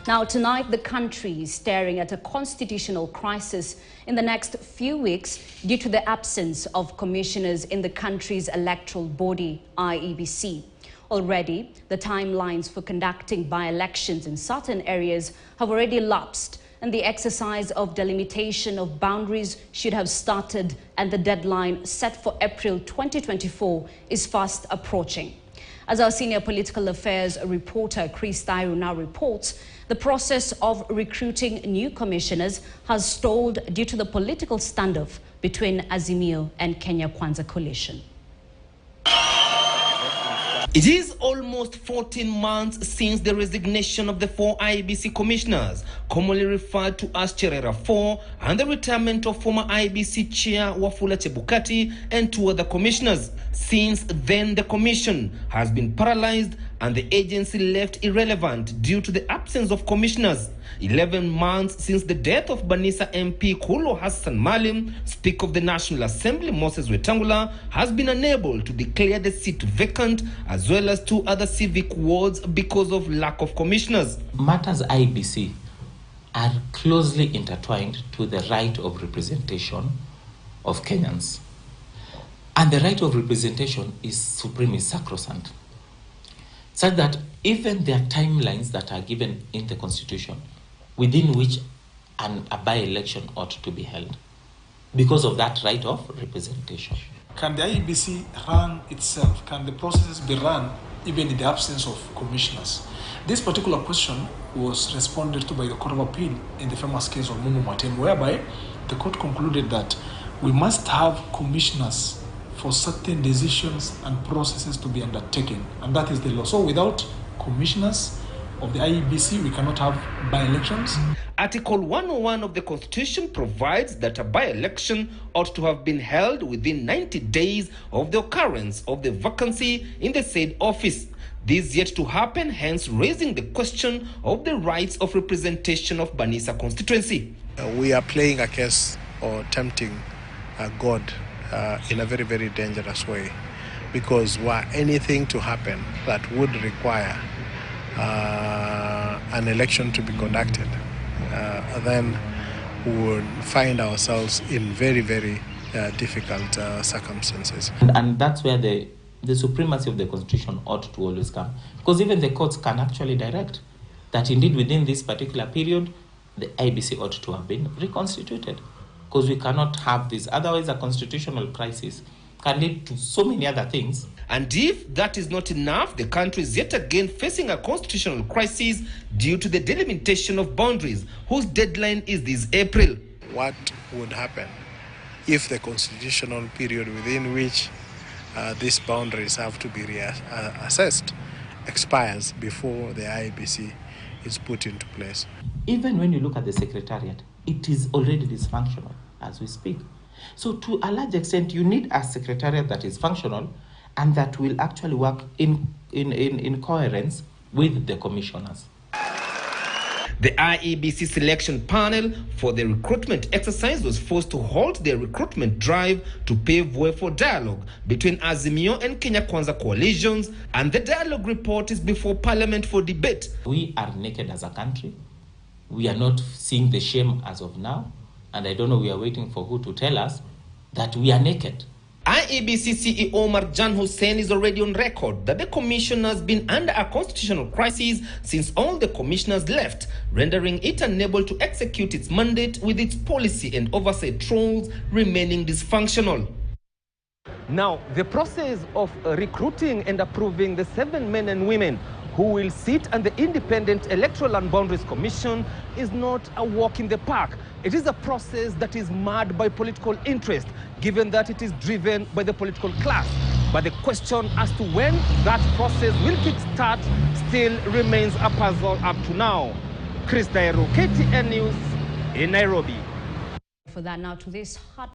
Now, tonight, the country is staring at a constitutional crisis in the next few weeks due to the absence of commissioners in the country's electoral body, IEBC. Already, the timelines for conducting by-elections in certain areas have already lapsed, and the exercise of delimitation of boundaries should have started, and the deadline set for April 2024 is fast approaching. As our senior political affairs reporter Chris Tairu now reports, the process of recruiting new commissioners has stalled due to the political standoff between Azimio and Kenya Kwanza coalition. It is almost 14 months since the resignation of the 4 IEBC commissioners, commonly referred to as Cherera 4, and the retirement of former IEBC chair Wafula Chebukati and 2 other commissioners. Since then, the commission has been paralyzed and the agency left irrelevant due to the absence of commissioners. 11 months since the death of Banisa MP Kulo Hassan Malim, Speaker of the National Assembly Moses Wetangula has been unable to declare the seat vacant, as well as 2 other civic wards because of lack of commissioners. Matters IEBC are closely intertwined to the right of representation of Kenyans. And the right of representation is supreme, is sacrosanct. Such that even there are timelines that are given in the Constitution within which a by-election ought to be held because of that right of representation. Can the IEBC run itself? Can the processes be run even in the absence of commissioners? This particular question was responded to by the Court of Appeal in the famous case of Mumu Matem, whereby the court concluded that we must have commissioners for certain decisions and processes to be undertaken, and that is the law. So without commissioners of the IEBC, we cannot have by-elections. Article 101 of the Constitution provides that a by-election ought to have been held within 90 days of the occurrence of the vacancy in the said office. This is yet to happen, hence raising the question of the rights of representation of Banisa constituency. We are playing a case or tempting God in a very, very dangerous way, because were anything to happen that would require an election to be conducted, then we would find ourselves in very, very difficult circumstances. And that's where the supremacy of the Constitution ought to always come, because even the courts can actually direct that indeed within this particular period, the IEBC ought to have been reconstituted, because we cannot have this. Otherwise, a constitutional crisis can lead to so many other things. And if that is not enough, the country is yet again facing a constitutional crisis due to the delimitation of boundaries, whose deadline is this April. What would happen if the constitutional period within which these boundaries have to be assessed expires before the IEBC is put into place? Even when you look at the Secretariat, it is already dysfunctional as we speak. So to a large extent, you need a Secretariat that is functional and that will actually work in coherence with the commissioners. The IEBC selection panel for the recruitment exercise was forced to halt their recruitment drive to pave way for dialogue between Azimio and Kenya Kwanza coalitions, and the dialogue report is before Parliament for debate. We are naked as a country. We are not seeing the shame as of now, and I don't know, we are waiting for who to tell us that we are naked. IEBC CEO Marjan Hussein is already on record that the commission has been under a constitutional crisis since all the commissioners left, rendering it unable to execute its mandate, with its policy and oversight roles remaining dysfunctional. Now, the process of recruiting and approving the 7 men and women who will sit on the Independent Electoral and Boundaries Commission is not a walk in the park. It is a process that is marred by political interest, given that it is driven by the political class. But the question as to when that process will kickstart still remains a puzzle up to now. Chris Tairu, KTN News in Nairobi. For that, now to this hot